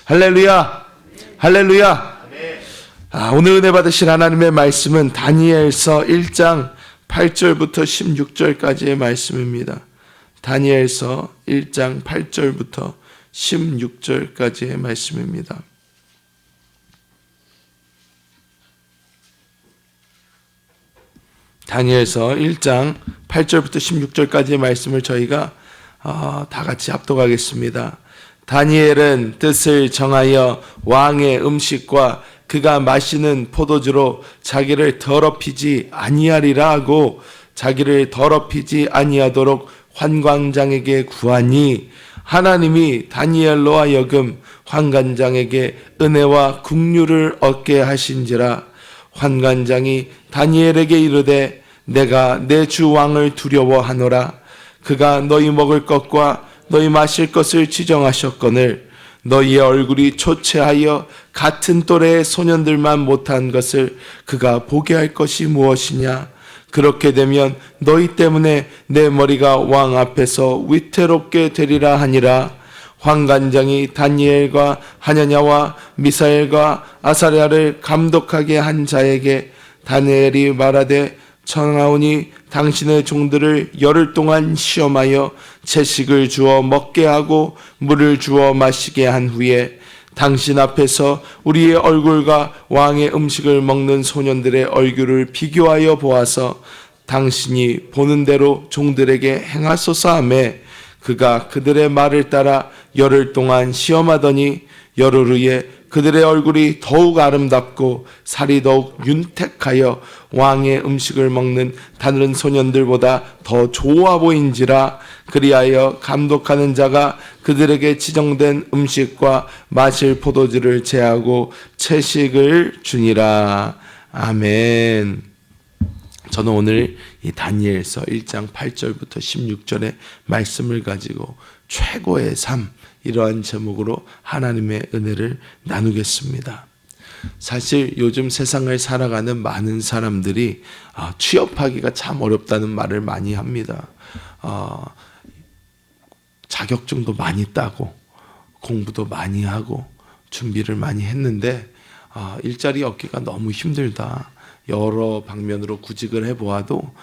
할렐루야, 할렐루야. 오늘 은혜 받으실 하나님의 말씀은 다니엘서 1장 8절부터 16절까지의 말씀입니다. 다니엘서 1장 8절부터 16절까지의 말씀입니다. 다니엘서 1장 8절부터 16절까지의 말씀을 저희가 다 같이 합독하겠습니다. 다니엘은 뜻을 정하여 왕의 음식과 그가 마시는 포도주로 자기를 더럽히지 아니하리라 하고 자기를 더럽히지 아니하도록 환관장에게 구하니 하나님이 다니엘로 하여금 환관장에게 은혜와 긍휼을 얻게 하신지라. 환관장이 다니엘에게 이르되 내가 내 주 왕을 두려워하노라. 그가 너희 먹을 것과 너희 마실 것을 지정하셨거늘 너희의 얼굴이 초췌하여 같은 또래의 소년들만 못한 것을 그가 보게 할 것이 무엇이냐. 그렇게 되면 너희 때문에 내 머리가 왕 앞에서 위태롭게 되리라 하니라. 환관장이 다니엘과 하냐냐와 미사엘과 아사랴를 감독하게 한 자에게 다니엘이 말하되 청하오니 당신의 종들을 열흘 동안 시험하여 채식을 주어 먹게 하고 물을 주어 마시게 한 후에 당신 앞에서 우리의 얼굴과 왕의 음식을 먹는 소년들의 얼굴을 비교하여 보아서 당신이 보는 대로 종들에게 행하소서 하며 그가 그들의 말을 따라 열흘 동안 시험하더니 열흘 후에 그들의 얼굴이 더욱 아름답고 살이 더욱 윤택하여 왕의 음식을 먹는 다른 소년들보다 더 좋아 보인지라. 그리하여 감독하는 자가 그들에게 지정된 음식과 마실 포도주를 제하고 채식을 주니라. 아멘. 저는 오늘 이 다니엘서 1장 8절부터 16절의 말씀을 가지고 최고의 삶, 이러한 제목으로 하나님의 은혜를 나누겠습니다. 사실 요즘 세상을 살아가는 많은 사람들이 취업하기가 참 어렵다는 말을 많이 합니다. 자격증도 많이 따고 공부도 많이 하고 준비를 많이 했는데 일자리 얻기가 너무 힘들다. 여러 방면으로 구직을 해보아도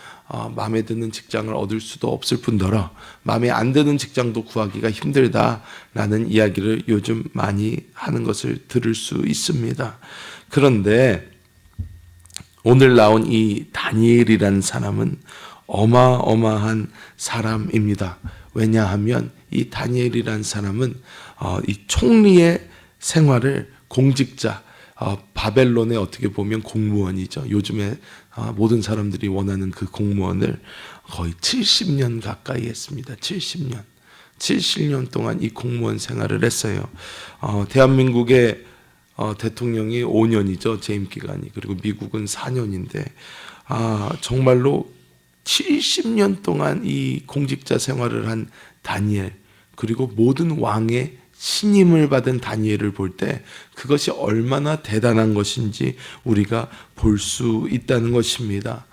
마음에 드는 직장을 얻을 수도 없을 뿐더러 마음에 안 드는 직장도 구하기가 힘들다라는 이야기를 요즘 많이 하는 것을 들을 수 있습니다. 그런데 오늘 나온 이 다니엘이라는 사람은 어마어마한 사람입니다. 왜냐하면 이 다니엘이라는 사람은 이 총리의 생활을 공직자, 바벨론의 어떻게 보면 공무원이죠. 요즘에 모든 사람들이 원하는 그 공무원을 거의 70년 가까이 했습니다. 70년 동안 이 공무원 생활을 했어요. 대한민국의 대통령이 5년이죠. 재임 기간이. 그리고 미국은 4년인데 정말로 70년 동안 이 공직자 생활을 한 다니엘, 그리고 모든 왕의 신임을 받은 다니엘을 볼 때 그것이 얼마나 대단한 것인지 우리가 볼 수 있다는 것입니다.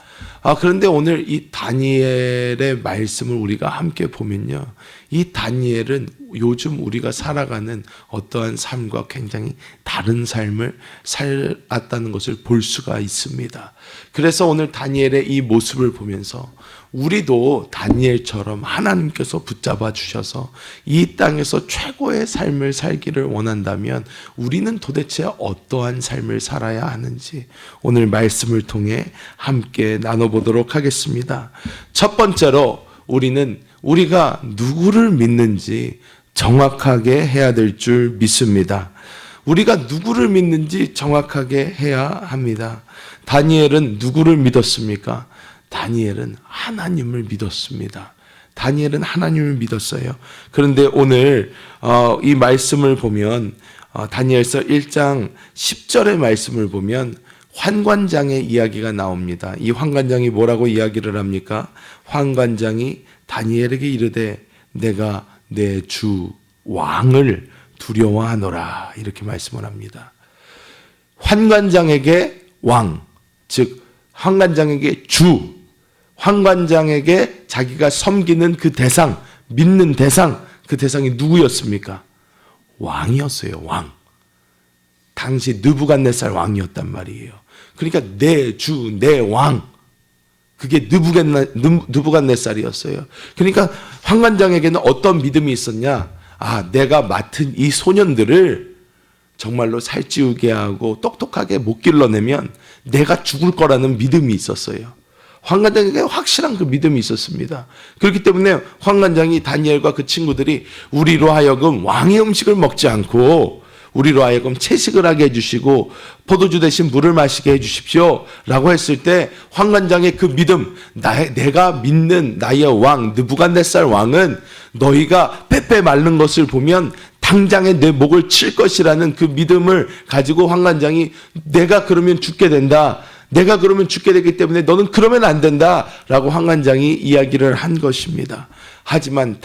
그런데 오늘 이 다니엘의 말씀을 우리가 함께 보면요, 이 다니엘은 요즘 우리가 살아가는 어떠한 삶과 굉장히 다른 삶을 살았다는 것을 볼 수가 있습니다. 그래서 오늘 다니엘의 이 모습을 보면서 우리도 다니엘처럼 하나님께서 붙잡아 주셔서 이 땅에서 최고의 삶을 살기를 원한다면 우리는 도대체 어떠한 삶을 살아야 하는지 오늘 말씀을 통해 함께 나눠보도록 하겠습니다. 첫 번째로 우리가 누구를 믿는지 정확하게 해야 될 줄 믿습니다. 우리가 누구를 믿는지 정확하게 해야 합니다. 다니엘은 누구를 믿었습니까? 다니엘은 하나님을 믿었습니다. 다니엘은 하나님을 믿었어요. 그런데 오늘 이 말씀을 보면 다니엘서 1장 10절의 말씀을 보면 환관장의 이야기가 나옵니다. 이 환관장이 뭐라고 이야기를 합니까? 환관장이 다니엘에게 이르되 내가 내 주 왕을 두려워하노라, 이렇게 말씀을 합니다. 환관장에게 왕, 즉 환관장에게 주, 환관장에게 자기가 섬기는 그 대상, 믿는 대상, 그 대상이 누구였습니까? 왕이었어요. 왕. 당시 느부갓네살 왕이었단 말이에요. 그러니까 내 주, 내 왕, 그게 느부갓네살이었어요. 그러니까 환관장에게는 어떤 믿음이 있었냐? 내가 맡은 이 소년들을 정말로 살찌우게 하고 똑똑하게 못 길러내면 내가 죽을 거라는 믿음이 있었어요. 환관장에게 확실한 그 믿음이 있었습니다. 그렇기 때문에 환관장이 다니엘과 그 친구들이 우리로 하여금 왕의 음식을 먹지 않고 우리로 하여금 채식을 하게 해주시고 포도주 대신 물을 마시게 해주십시오 라고 했을 때 환관장의 그 믿음, 내가 믿는 나의 왕 느부갓네살 왕은 너희가 빼빼 마른 것을 보면 당장에 내 목을 칠 것이라는 그 믿음을 가지고 환관장이 내가 그러면 죽게 된다, 내가 그러면 죽게 되기 때문에 너는 그러면 안 된다 라고 환관장이 이야기를 한 것입니다. 하지만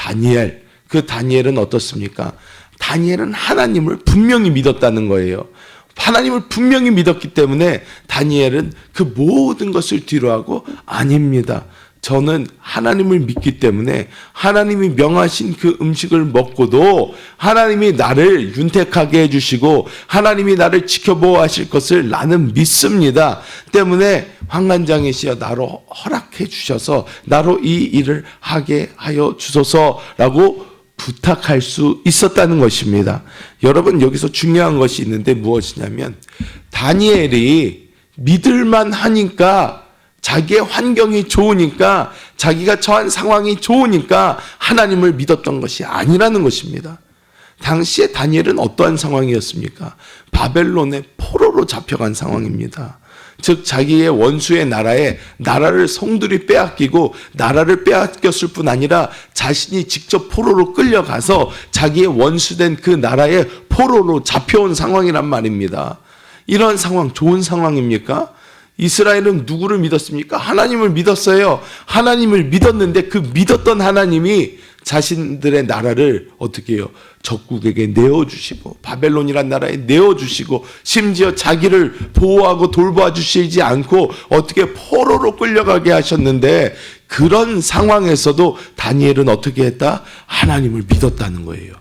그 다니엘은 어떻습니까? 다니엘은 하나님을 분명히 믿었다는 거예요. 하나님을 분명히 믿었기 때문에 다니엘은 그 모든 것을 뒤로하고 아닙니다. 저는 하나님을 믿기 때문에 하나님이 명하신 그 음식을 먹고도 하나님이 나를 윤택하게 해주시고 하나님이 나를 지켜보호하실 것을 나는 믿습니다. 때문에 환관장이시여 나로 허락해 주셔서 나로 이 일을 하게 하여 주소서라고 부탁할 수 있었다는 것입니다. 여러분, 여기서 중요한 것이 있는데 무엇이냐면 다니엘이 믿을만 하니까, 자기의 환경이 좋으니까, 자기가 처한 상황이 좋으니까 하나님을 믿었던 것이 아니라는 것입니다. 당시에 다니엘은 어떠한 상황이었습니까? 바벨론의 포로로 잡혀간 상황입니다. 즉 자기의 원수의 나라를 성들이 빼앗기고 나라를 빼앗겼을 뿐 아니라 자신이 직접 포로로 끌려가서 자기의 원수된 그 나라의 포로로 잡혀온 상황이란 말입니다. 이런 상황 좋은 상황입니까? 이스라엘은 누구를 믿었습니까? 하나님을 믿었어요. 하나님을 믿었는데 그 믿었던 하나님이 자신들의 나라를 어떻게 해요? 적국에게 내어주시고 바벨론이란 나라에 내어주시고 심지어 자기를 보호하고 돌봐 주시지 않고 어떻게 포로로 끌려가게 하셨는데, 그런 상황에서도 다니엘은 어떻게 했다? 하나님을 믿었다는 거예요.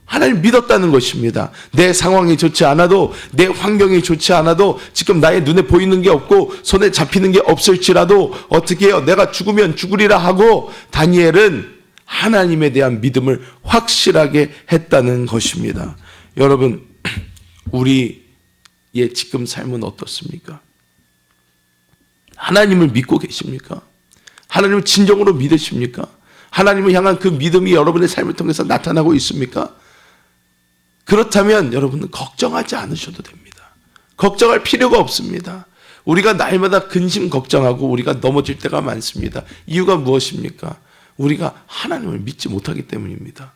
하나님 믿었다는 것입니다. 내 상황이 좋지 않아도, 내 환경이 좋지 않아도, 지금 나의 눈에 보이는 게 없고 손에 잡히는 게 없을지라도 어떻게 해요? 내가 죽으면 죽으리라 하고 다니엘은 하나님에 대한 믿음을 확실하게 했다는 것입니다. 여러분, 우리의 지금 삶은 어떻습니까? 하나님을 믿고 계십니까? 하나님을 진정으로 믿으십니까? 하나님을 향한 그 믿음이 여러분의 삶을 통해서 나타나고 있습니까? 그렇다면 여러분은 걱정하지 않으셔도 됩니다. 걱정할 필요가 없습니다. 우리가 날마다 근심 걱정하고 우리가 넘어질 때가 많습니다. 이유가 무엇입니까? 우리가 하나님을 믿지 못하기 때문입니다.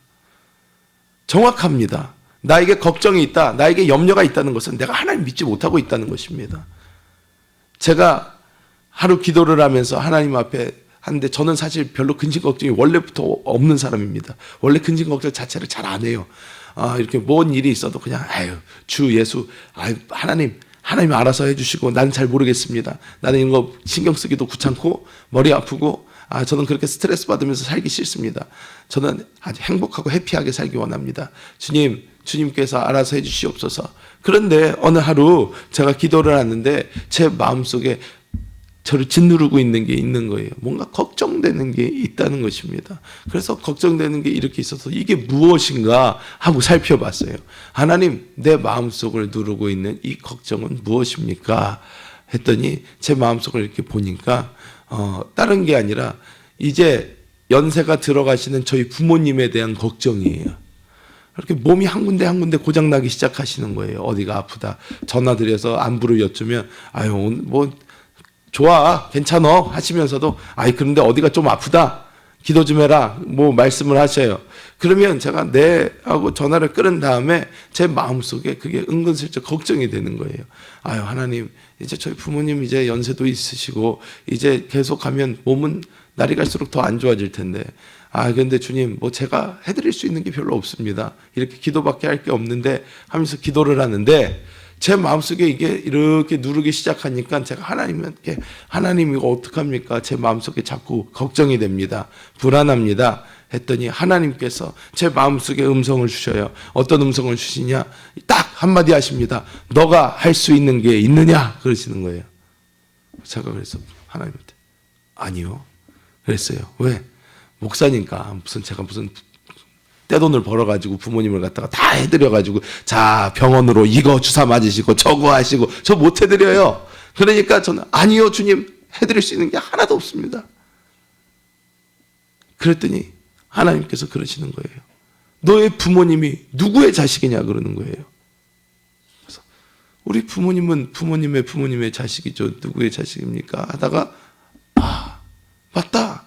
정확합니다. 나에게 걱정이 있다, 나에게 염려가 있다는 것은 내가 하나님 믿지 못하고 있다는 것입니다. 제가 하루 기도를 하면서 하나님 앞에 하는데, 저는 사실 별로 근심 걱정이 원래부터 없는 사람입니다. 원래 근심 걱정 자체를 잘 안 해요. 이렇게 뭔 일이 있어도 그냥 주 예수, 하나님 알아서 해주시고 나는 잘 모르겠습니다. 나는 이런 거 신경 쓰기도 귀찮고 머리 아프고 저는 그렇게 스트레스 받으면서 살기 싫습니다. 저는 아주 행복하고 해피하게 살기 원합니다. 주님께서 알아서 해주시옵소서. 그런데 어느 하루 제가 기도를 하는데 제 마음속에 저를 짓누르고 있는 게 있는 거예요. 뭔가 걱정되는 게 있다는 것입니다. 그래서 걱정되는 게 이렇게 있어서 이게 무엇인가 하고 살펴봤어요. 하나님, 내 마음속을 누르고 있는 이 걱정은 무엇입니까? 했더니 제 마음속을 이렇게 보니까 다른 게 아니라 이제 연세가 들어가시는 저희 부모님에 대한 걱정이에요. 이렇게 몸이 한 군데 한 군데 고장나기 시작하시는 거예요. 어디가 아프다. 전화드려서 안부를 여쭈면 뭐 좋아, 괜찮아 하시면서도 그런데 어디가 좀 아프다, 기도 좀 해라, 뭐 말씀을 하셔요. 그러면 제가 하고 전화를 끊은 다음에 제 마음속에 그게 은근슬쩍 걱정이 되는 거예요. 하나님, 이제 저희 부모님 이제 연세도 있으시고 이제 계속하면 몸은 날이 갈수록 더 안 좋아질 텐데, 근데 주님, 뭐 제가 해드릴 수 있는 게 별로 없습니다. 이렇게 기도밖에 할 게 없는데 하면서 기도를 하는데, 제 마음속에 이게 이렇게 누르기 시작하니까 제가 하나님 이거 어떡합니까? 제 마음속에 자꾸 걱정이 됩니다. 불안합니다. 했더니 하나님께서 제 마음속에 음성을 주셔요. 어떤 음성을 주시냐? 딱 한마디 하십니다. 너가 할 수 있는 게 있느냐? 그러시는 거예요. 제가 그래서 하나님한테 아니요. 그랬어요. 왜? 목사니까 제가 무슨 떼돈을 벌어가지고 부모님을 갖다가 다 해드려가지고 자 병원으로 이거 주사 맞으시고 저거 하시고 저 못 해드려요. 그러니까 저는 아니요 주님 해드릴 수 있는 게 하나도 없습니다. 그랬더니 하나님께서 그러시는 거예요. 너의 부모님이 누구의 자식이냐 그러는 거예요. 그래서 우리 부모님은 부모님의 자식이죠. 누구의 자식입니까? 하다가 맞다.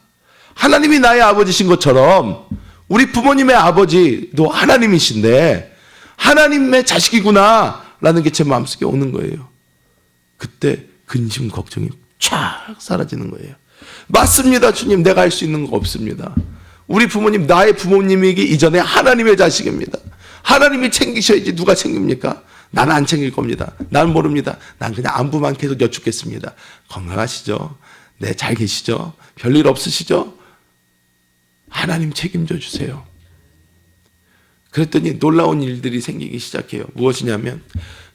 하나님이 나의 아버지신 것처럼 우리 부모님의 아버지도 하나님이신데 하나님의 자식이구나 라는 게 제 마음속에 오는 거예요. 그때 근심 걱정이 쫙 사라지는 거예요. 맞습니다 주님, 내가 할 수 있는 거 없습니다. 우리 부모님 나의 부모님이기 이전에 하나님의 자식입니다. 하나님이 챙기셔야지 누가 챙깁니까? 나는 안 챙길 겁니다. 나는 모릅니다. 난 그냥 안부만 계속 여쭙겠습니다. 건강하시죠? 네, 잘 계시죠? 별일 없으시죠? 하나님 책임져 주세요. 그랬더니 놀라운 일들이 생기기 시작해요. 무엇이냐면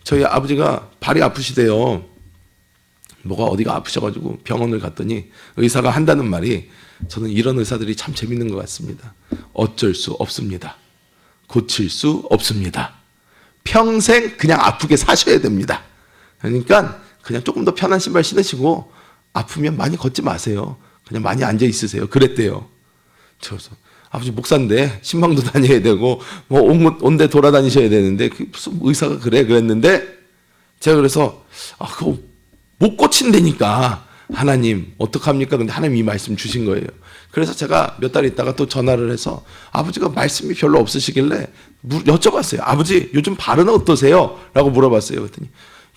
저희 아버지가 발이 아프시대요. 뭐가 어디가 아프셔가지고 병원을 갔더니 의사가 한다는 말이, 저는 이런 의사들이 참 재밌는 것 같습니다. 어쩔 수 없습니다. 고칠 수 없습니다. 평생 그냥 아프게 사셔야 됩니다. 그러니까 그냥 조금 더 편한 신발 신으시고 아프면 많이 걷지 마세요. 그냥 많이 앉아 있으세요. 그랬대요. 그래서 아버지 목사인데 신방도 다녀야 되고 뭐 온데 돌아다니셔야 되는데 무슨 의사가 그랬는데 제가 그래서 그거 못 고친다니까 하나님 어떡합니까? 근데 하나님 이 말씀 주신 거예요. 그래서 제가 몇 달 있다가 또 전화를 해서 아버지가 말씀이 별로 없으시길래 여쭤봤어요. 아버지 요즘 발은 어떠세요? 라고 물어봤어요. 그랬더니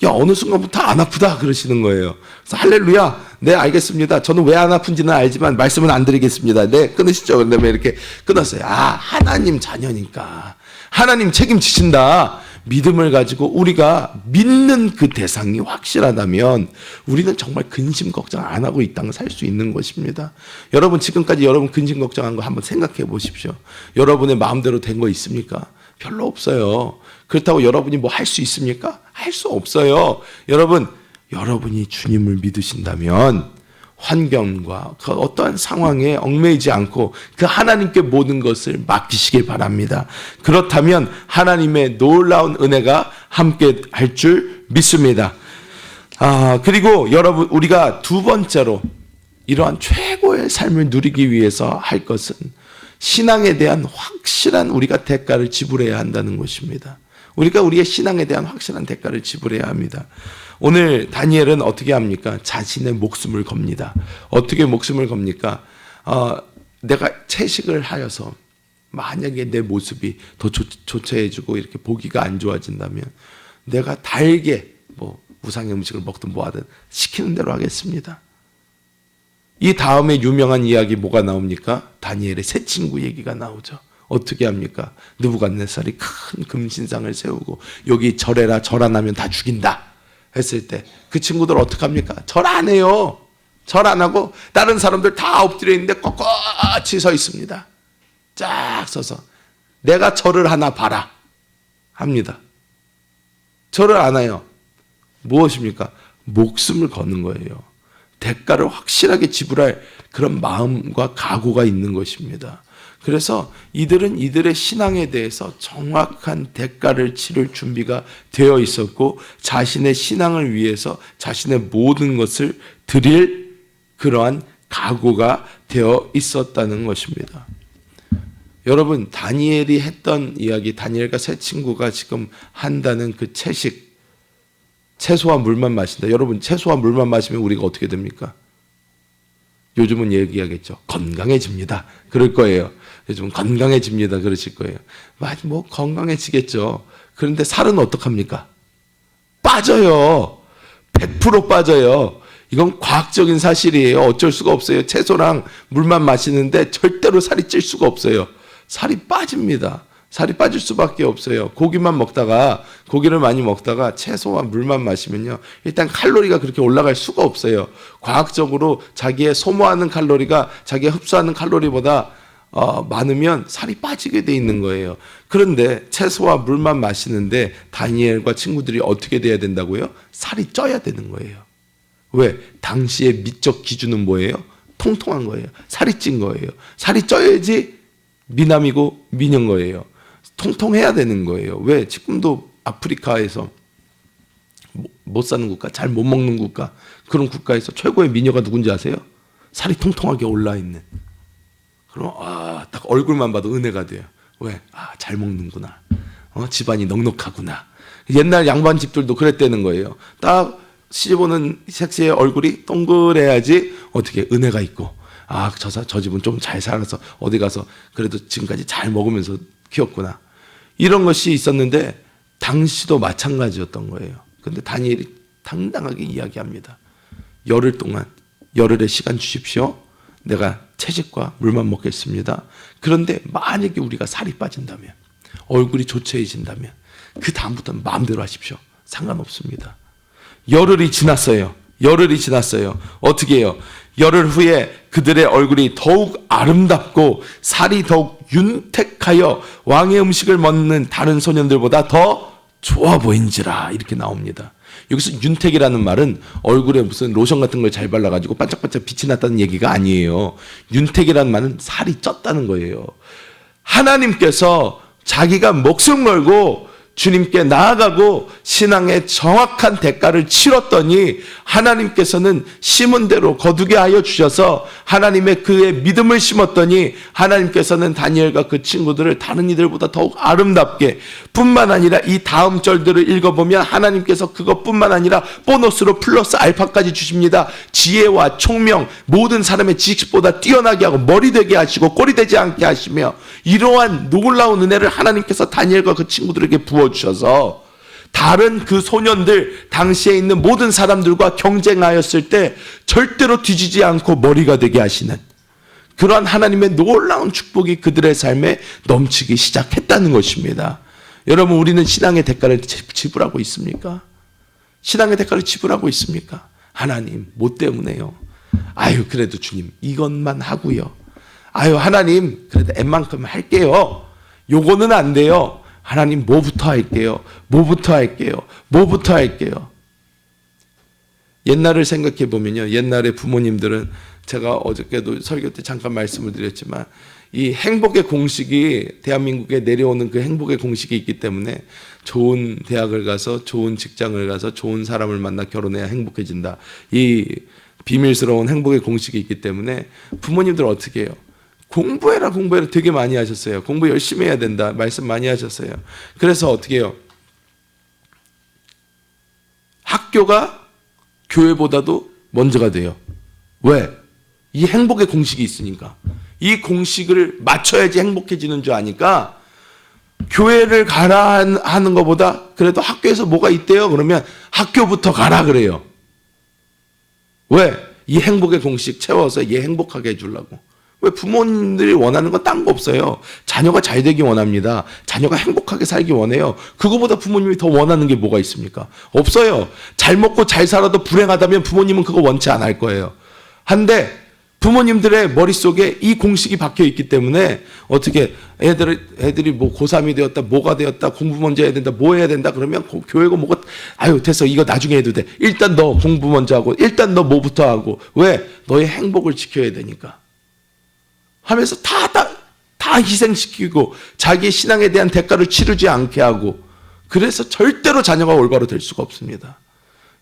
야 어느 순간부터 안 아프다 그러시는 거예요. 그래서 할렐루야, 네 알겠습니다. 저는 왜 안 아픈지는 알지만 말씀은 안 드리겠습니다. 네 끊으시죠. 그다음에 이렇게 끊었어요. 하나님 자녀니까 하나님 책임지신다. 믿음을 가지고 우리가 믿는 그 대상이 확실하다면 우리는 정말 근심 걱정 안 하고 이 땅을 살 수 있는 것입니다. 여러분 지금까지 여러분 근심 걱정한 거 한번 생각해 보십시오. 여러분의 마음대로 된 거 있습니까? 별로 없어요. 그렇다고 여러분이 뭐 할 수 있습니까? 할 수 없어요. 여러분이 주님을 믿으신다면 환경과 그 어떠한 상황에 얽매이지 않고 그 하나님께 모든 것을 맡기시길 바랍니다. 그렇다면 하나님의 놀라운 은혜가 함께 할 줄 믿습니다. 그리고 여러분 우리가 두 번째로 이러한 최고의 삶을 누리기 위해서 할 것은 신앙에 대한 확실한 우리가 대가를 지불해야 한다는 것입니다. 우리가 우리의 신앙에 대한 확실한 대가를 지불해야 합니다. 오늘 다니엘은 어떻게 합니까? 자신의 목숨을 겁니다. 어떻게 목숨을 겁니까? 내가 채식을 하여서 만약에 내 모습이 더 조처해지고 이렇게 보기가 안 좋아진다면 내가 달게 뭐 우상의 음식을 먹든 뭐하든 시키는 대로 하겠습니다. 이 다음에 유명한 이야기 뭐가 나옵니까? 다니엘의 세 친구 얘기가 나오죠. 어떻게 합니까? 느부갓네살이 큰 금신상을 세우고 여기 절해라, 절 안 하면 다 죽인다 했을 때 그 친구들 어떡합니까? 절 안 해요. 절 안 하고 다른 사람들 다 엎드려 있는데 꼿꼿이 서 있습니다. 쫙 서서 내가 절을 하나 봐라 합니다. 절을 안 해요. 무엇입니까? 목숨을 거는 거예요. 대가를 확실하게 지불할 그런 마음과 각오가 있는 것입니다. 그래서 이들은 이들의 신앙에 대해서 정확한 대가를 치를 준비가 되어 있었고 자신의 신앙을 위해서 자신의 모든 것을 드릴 그러한 각오가 되어 있었다는 것입니다. 여러분 다니엘이 했던 이야기, 다니엘과 세 친구가 지금 한다는 그 채식, 채소와 물만 마신다. 여러분 채소와 물만 마시면 우리가 어떻게 됩니까? 요즘은 얘기하겠죠. 건강해집니다. 그럴 거예요. 요즘은 건강해집니다. 그러실 거예요. 뭐 건강해지겠죠. 그런데 살은 어떡합니까? 빠져요. 100% 빠져요. 이건 과학적인 사실이에요. 어쩔 수가 없어요. 채소랑 물만 마시는데 절대로 살이 찔 수가 없어요. 살이 빠집니다. 살이 빠질 수밖에 없어요. 고기를 많이 먹다가 채소와 물만 마시면요. 일단 칼로리가 그렇게 올라갈 수가 없어요. 과학적으로 자기의 소모하는 칼로리가 자기가 흡수하는 칼로리보다 많으면 살이 빠지게 돼 있는 거예요. 그런데 채소와 물만 마시는데 다니엘과 친구들이 어떻게 돼야 된다고요? 살이 쪄야 되는 거예요. 왜? 당시의 미적 기준은 뭐예요? 통통한 거예요. 살이 찐 거예요. 살이 쪄야지 미남이고 미녀인 거예요. 통통해야 되는 거예요. 왜? 지금도 아프리카에서 못 사는 국가, 잘 못 먹는 국가, 그런 국가에서 최고의 미녀가 누군지 아세요? 살이 통통하게 올라있는. 그럼 딱 얼굴만 봐도 은혜가 돼요. 왜? 잘 먹는구나. 집안이 넉넉하구나. 옛날 양반 집들도 그랬다는 거예요. 딱 시집오는 섹시의 얼굴이 동그래야지 어떻게 은혜가 있고, 저 집은 좀 잘 살아서 어디 가서 그래도 지금까지 잘 먹으면서 키웠구나. 이런 것이 있었는데 당시도 마찬가지였던 거예요. 근데 다니엘이 당당하게 이야기합니다. 열흘 동안, 열흘의 시간 주십시오. 내가 채식과 물만 먹겠습니다. 그런데 만약에 우리가 살이 빠진다면, 얼굴이 조체해진다면 그 다음부터는 마음대로 하십시오. 상관없습니다. 열흘이 지났어요. 열흘이 지났어요. 어떻게 해요? 열흘 후에 그들의 얼굴이 더욱 아름답고 살이 더욱 윤택하여 왕의 음식을 먹는 다른 소년들보다 더 좋아 보인지라, 이렇게 나옵니다. 여기서 윤택이라는 말은 얼굴에 무슨 로션 같은 걸 잘 발라가지고 반짝반짝 빛이 났다는 얘기가 아니에요. 윤택이라는 말은 살이 쪘다는 거예요. 하나님께서 자기가 목숨 걸고 주님께 나아가고 신앙의 정확한 대가를 치렀더니 하나님께서는 심은 대로 거두게 하여 주셔서 하나님의 그의 믿음을 심었더니 하나님께서는 다니엘과 그 친구들을 다른 이들보다 더욱 아름답게, 뿐만 아니라 이 다음 절들을 읽어보면 하나님께서 그것뿐만 아니라 보너스로 플러스 알파까지 주십니다. 지혜와 총명, 모든 사람의 지식보다 뛰어나게 하고 머리 되게 하시고 꼬리 되지 않게 하시며, 이러한 놀라운 은혜를 하나님께서 다니엘과 그 친구들에게 부어주셔서 다른 그 소년들, 당시에 있는 모든 사람들과 경쟁하였을 때 절대로 뒤지지 않고 머리가 되게 하시는 그러한 하나님의 놀라운 축복이 그들의 삶에 넘치기 시작했다는 것입니다. 여러분, 우리는 신앙의 대가를 지불하고 있습니까? 신앙의 대가를 지불하고 있습니까? 하나님, 뭐 때문에요? 그래도 주님 이것만 하고요. 하나님, 그래도 웬만큼 할게요. 요거는 안 돼요. 하나님, 뭐부터 할게요. 옛날을 생각해 보면요, 옛날에 부모님들은, 제가 어저께도 설교 때 잠깐 말씀을 드렸지만, 이 행복의 공식이 대한민국에 내려오는 그 행복의 공식이 있기 때문에 좋은 대학을 가서 좋은 직장을 가서 좋은 사람을 만나 결혼해야 행복해진다, 이 비밀스러운 행복의 공식이 있기 때문에 부모님들 어떻게 해요? 공부해라 되게 많이 하셨어요. 공부 열심히 해야 된다 말씀 많이 하셨어요. 그래서 어떻게 해요? 학교가 교회보다도 먼저가 돼요. 왜? 이 행복의 공식이 있으니까. 이 공식을 맞춰야지 행복해지는 줄 아니까 교회를 가라 하는 것보다 그래도 학교에서 뭐가 있대요? 그러면 학교부터 가라 그래요. 왜? 이 행복의 공식 채워서 얘 행복하게 해주려고. 왜? 부모님들이 원하는 건 딴 거 없어요. 자녀가 잘 되기 원합니다. 자녀가 행복하게 살기 원해요. 그거보다 부모님이 더 원하는 게 뭐가 있습니까? 없어요. 잘 먹고 잘 살아도 불행하다면 부모님은 그거 원치 않을 거예요. 한데 부모님들의 머릿속에 이 공식이 박혀 있기 때문에 어떻게 애들이 뭐 고3이 되었다, 뭐가 되었다, 공부 먼저 해야 된다, 뭐 해야 된다 그러면 교회고 뭐가, 됐어, 이거 나중에 해도 돼. 일단 너 공부 먼저 하고, 일단 너 뭐부터 하고. 왜? 너의 행복을 지켜야 되니까 하면서 다 희생시키고 자기의 신앙에 대한 대가를 치르지 않게 하고, 그래서 절대로 자녀가 올바로 될 수가 없습니다.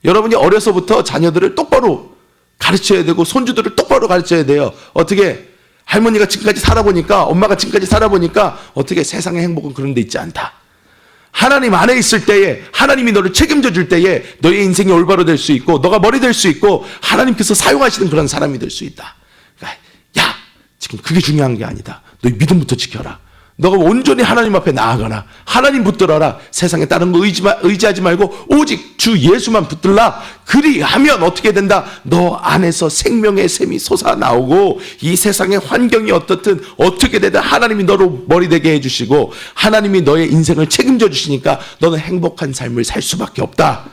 여러분이 어려서부터 자녀들을 똑바로 가르쳐야 되고 손주들을 똑바로 가르쳐야 돼요. 어떻게? 할머니가 지금까지 살아보니까, 엄마가 지금까지 살아보니까 어떻게 세상의 행복은 그런 데 있지 않다. 하나님 안에 있을 때에, 하나님이 너를 책임져 줄 때에 너의 인생이 올바로 될 수 있고, 너가 머리 될 수 있고, 하나님께서 사용하시는 그런 사람이 될 수 있다. 그러니까 야, 지금 그게 중요한 게 아니다. 너의 믿음부터 지켜라. 너가 온전히 하나님 앞에 나아가라. 하나님 붙들어라. 세상에 다른 거 의지하지 말고 오직 주 예수만 붙들라. 그리하면 어떻게 된다? 너 안에서 생명의 샘이 솟아나오고, 이 세상의 환경이 어떻든 어떻게 되든 하나님이 너로 머리 되게 해주시고 하나님이 너의 인생을 책임져 주시니까 너는 행복한 삶을 살 수밖에 없다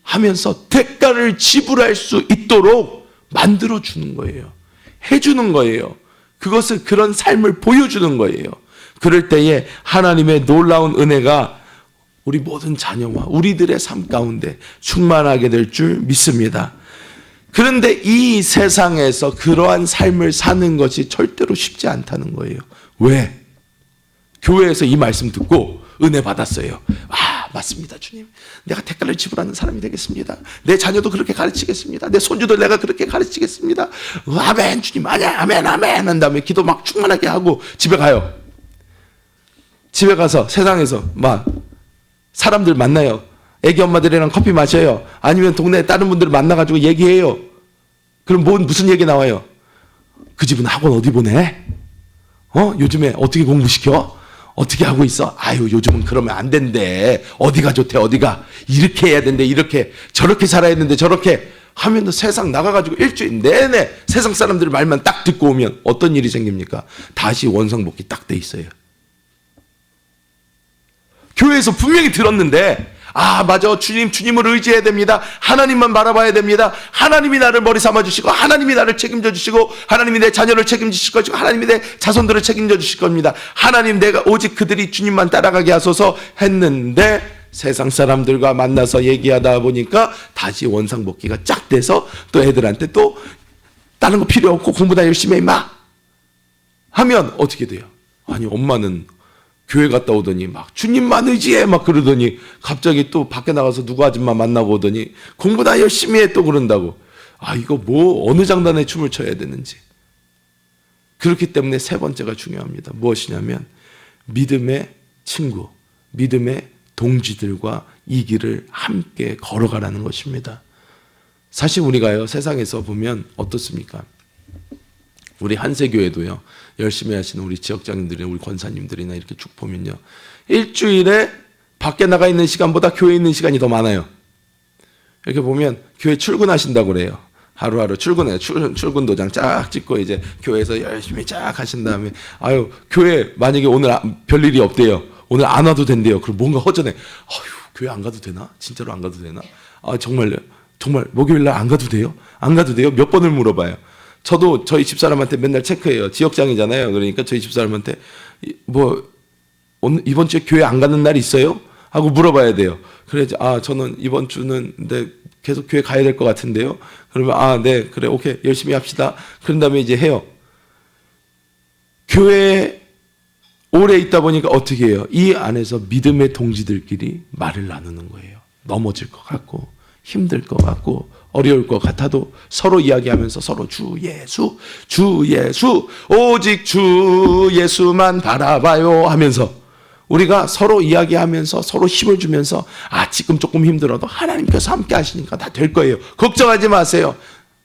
하면서 대가를 지불할 수 있도록 만들어 주는 거예요. 해주는 거예요. 그것을 그런 삶을 보여주는 거예요. 그럴 때에 하나님의 놀라운 은혜가 우리 모든 자녀와 우리들의 삶 가운데 충만하게 될 줄 믿습니다. 그런데 이 세상에서 그러한 삶을 사는 것이 절대로 쉽지 않다는 거예요. 왜? 교회에서 이 말씀 듣고 은혜 받았어요. 아, 맞습니다, 주님. 내가 대가를 지불하는 사람이 되겠습니다. 내 자녀도 그렇게 가르치겠습니다. 내 손주도 내가 그렇게 가르치겠습니다. 아멘, 주님. 아멘, 아멘 한 다음에 기도 막 충만하게 하고 집에 가요. 집에 가서 세상에서 막 사람들 만나요. 애기 엄마들이랑 커피 마셔요. 아니면 동네 다른 분들 만나가지고 얘기해요. 그럼 무슨 얘기 나와요? 그 집은 학원 어디 보내? 요즘에 어떻게 공부시켜? 어떻게 하고 있어? 아유, 요즘은 그러면 안 된대. 어디가 좋대, 어디가. 이렇게 해야 된대, 이렇게. 저렇게 살아야 된대, 저렇게. 하면 세상 나가가지고 일주일 내내 세상 사람들 말만 딱 듣고 오면 어떤 일이 생깁니까? 다시 원상복귀 딱 돼 있어요. 교회에서 분명히 들었는데, 아, 맞아. 주님을 의지해야 됩니다. 하나님만 바라봐야 됩니다. 하나님이 나를 머리 삼아주시고, 하나님이 나를 책임져 주시고, 하나님이 내 자녀를 책임지실 것이고, 하나님이 내 자손들을 책임져 주실 겁니다. 하나님, 내가 오직 그들이 주님만 따라가게 하소서 했는데, 세상 사람들과 만나서 얘기하다 보니까 다시 원상복귀가 쫙 돼서 또 애들한테 또 다른 거 필요 없고 공부 다 열심히 해, 임마! 하면 어떻게 돼요? 아니, 엄마는 교회 갔다 오더니 막 주님만 의지해 막 그러더니 갑자기 또 밖에 나가서 누구 아줌마 만나고 오더니 공부 다 열심히 해 또 그런다고. 아, 이거 뭐 어느 장단에 춤을 춰야 되는지. 그렇기 때문에 세 번째가 중요합니다. 무엇이냐면 믿음의 친구, 믿음의 동지들과 이 길을 함께 걸어가라는 것입니다. 사실 우리가요, 세상에서 보면 어떻습니까? 우리 한세교회도요, 열심히 하시는 우리 지역장님들이나 우리 권사님들이나 이렇게 쭉 보면요, 일주일에 밖에 나가 있는 시간보다 교회에 있는 시간이 더 많아요. 이렇게 보면 교회 출근하신다고 그래요. 하루하루 출근해요. 출근 도장 쫙 찍고 이제 교회에서 열심히 쫙 하신 다음에, 아유, 교회 만약에 오늘 별일이 없대요. 오늘 안 와도 된대요. 그럼 뭔가 허전해. 아유, 교회 안 가도 되나? 진짜로 안 가도 되나? 아, 정말 목요일 날 안 가도 돼요? 안 가도 돼요? 몇 번을 물어봐요. 저도 저희 집사람한테 맨날 체크해요. 지역장이잖아요. 그러니까 저희 집사람한테 오늘 이번 주에 교회 안 가는 날 있어요? 하고 물어봐야 돼요. 그래야지, 아, 저는 이번 주는 계속 교회 가야 될 것 같은데요. 그러면, 아, 네, 그래, 오케이, 열심히 합시다. 그런 다음에 이제 해요. 교회에 오래 있다 보니까 어떻게 해요? 이 안에서 믿음의 동지들끼리 말을 나누는 거예요. 넘어질 것 같고, 힘들 것 같고, 어려울 것 같아도 서로 이야기하면서 서로 주 예수, 오직 주 예수만 바라봐요 하면서 우리가 서로 이야기하면서 서로 힘을 주면서, 아, 지금 조금 힘들어도 하나님께서 함께 하시니까 다 될 거예요. 걱정하지 마세요.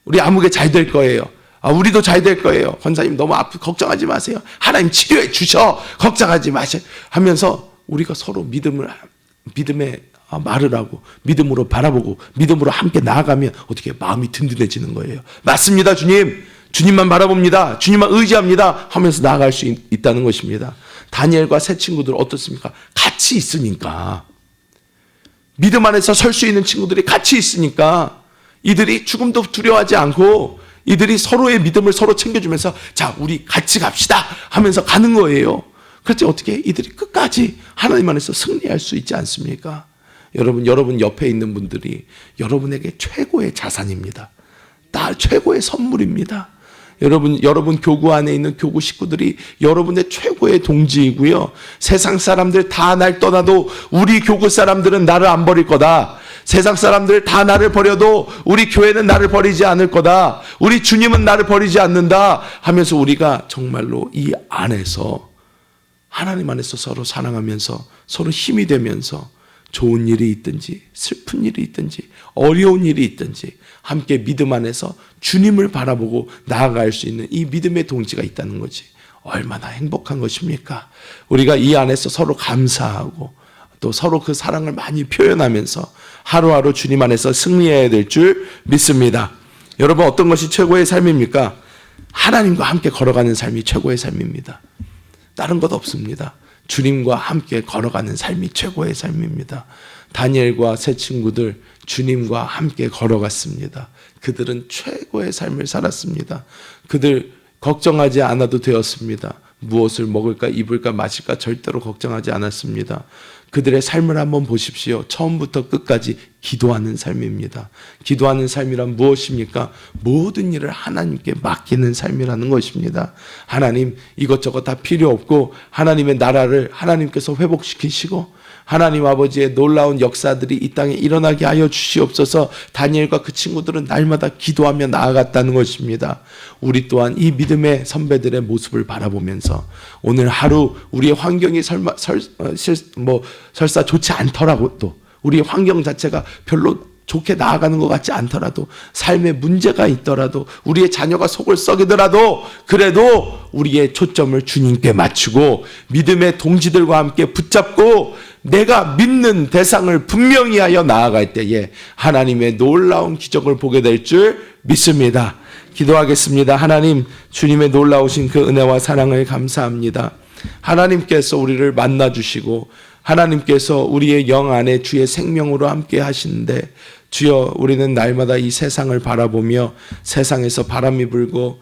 우리 아무게 잘 될 거예요. 아, 우리도 잘 될 거예요. 권사님 너무 걱정하지 마세요. 하나님 치료해 주셔. 걱정하지 마세요. 하면서 우리가 서로 믿음의 말을 하고 믿음으로 바라보고 믿음으로 함께 나아가면 어떻게 마음이 든든해지는 거예요. 맞습니다, 주님. 주님만 바라봅니다. 주님만 의지합니다. 하면서 나아갈 수 있다는 것입니다. 다니엘과 세 친구들 어떻습니까? 같이 있으니까. 믿음 안에서 설 수 있는 친구들이 같이 있으니까 이들이 죽음도 두려워하지 않고 이들이 서로의 믿음을 서로 챙겨주면서, 자, 우리 같이 갑시다 하면서 가는 거예요. 그렇지, 어떻게 이들이 끝까지 하나님 안에서 승리할 수 있지 않습니까? 여러분 옆에 있는 분들이 여러분에게 최고의 자산입니다. 최고의 선물입니다. 여러분 교구 안에 있는 교구 식구들이 여러분의 최고의 동지이고요. 세상 사람들 다 날 떠나도 우리 교구 사람들은 나를 안 버릴 거다. 세상 사람들 다 나를 버려도 우리 교회는 나를 버리지 않을 거다. 우리 주님은 나를 버리지 않는다 하면서 우리가 정말로 이 안에서 하나님 안에서 서로 사랑하면서 서로 힘이 되면서 좋은 일이 있든지 슬픈 일이 있든지 어려운 일이 있든지 함께 믿음 안에서 주님을 바라보고 나아갈 수 있는 이 믿음의 동지가 있다는 거지. 얼마나 행복한 것입니까? 우리가 이 안에서 서로 감사하고 또 서로 그 사랑을 많이 표현하면서 하루하루 주님 안에서 승리해야 될 줄 믿습니다. 여러분, 어떤 것이 최고의 삶입니까? 하나님과 함께 걸어가는 삶이 최고의 삶입니다. 다른 것 없습니다. 주님과 함께 걸어가는 삶이 최고의 삶입니다. 다니엘과 세 친구들 주님과 함께 걸어갔습니다. 그들은 최고의 삶을 살았습니다. 그들 걱정하지 않아도 되었습니다. 무엇을 먹을까 입을까 마실까 절대로 걱정하지 않았습니다. 그들의 삶을 한번 보십시오. 처음부터 끝까지 기도하는 삶입니다. 기도하는 삶이란 무엇입니까? 모든 일을 하나님께 맡기는 삶이라는 것입니다. 하나님 이것저것 다 필요 없고 하나님의 나라를 하나님께서 회복시키시고 하나님 아버지의 놀라운 역사들이 이 땅에 일어나게 하여 주시옵소서. 다니엘과 그 친구들은 날마다 기도하며 나아갔다는 것입니다. 우리 또한 이 믿음의 선배들의 모습을 바라보면서 오늘 하루 우리의 환경이 설사 좋지 않더라도 또 우리의 환경 자체가 별로 좋게 나아가는 것 같지 않더라도 삶에 문제가 있더라도 우리의 자녀가 속을 썩이더라도 그래도 우리의 초점을 주님께 맞추고 믿음의 동지들과 함께 붙잡고 내가 믿는 대상을 분명히 하여 나아갈 때에 하나님의 놀라운 기적을 보게 될 줄 믿습니다. 기도하겠습니다. 하나님, 주님의 놀라우신 그 은혜와 사랑을 감사합니다. 하나님께서 우리를 만나주시고 하나님께서 우리의 영 안에 주의 생명으로 함께 하시는데 주여, 우리는 날마다 이 세상을 바라보며 세상에서 바람이 불고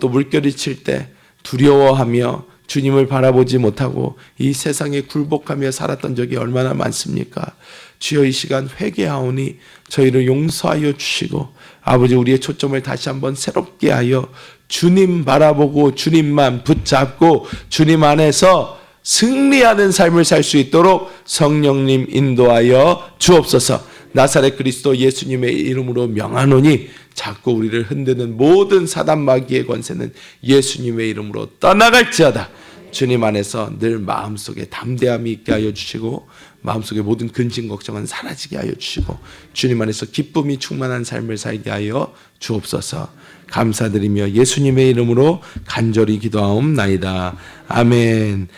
또 물결이 칠 때 두려워하며 주님을 바라보지 못하고 이 세상에 굴복하며 살았던 적이 얼마나 많습니까? 주여, 이 시간 회개하오니 저희를 용서하여 주시고 아버지, 우리의 초점을 다시 한번 새롭게 하여 주님 바라보고 주님만 붙잡고 주님 안에서 승리하는 삶을 살 수 있도록 성령님 인도하여 주옵소서. 나사렛 그리스도 예수님의 이름으로 명하노니 자꾸 우리를 흔드는 모든 사단 마귀의 권세는 예수님의 이름으로 떠나갈지어다. 주님 안에서 늘 마음속에 담대함이 있게 하여 주시고 마음속에 모든 근심 걱정은 사라지게 하여 주시고 주님 안에서 기쁨이 충만한 삶을 살게 하여 주옵소서. 감사드리며 예수님의 이름으로 간절히 기도하옵나이다. 아멘.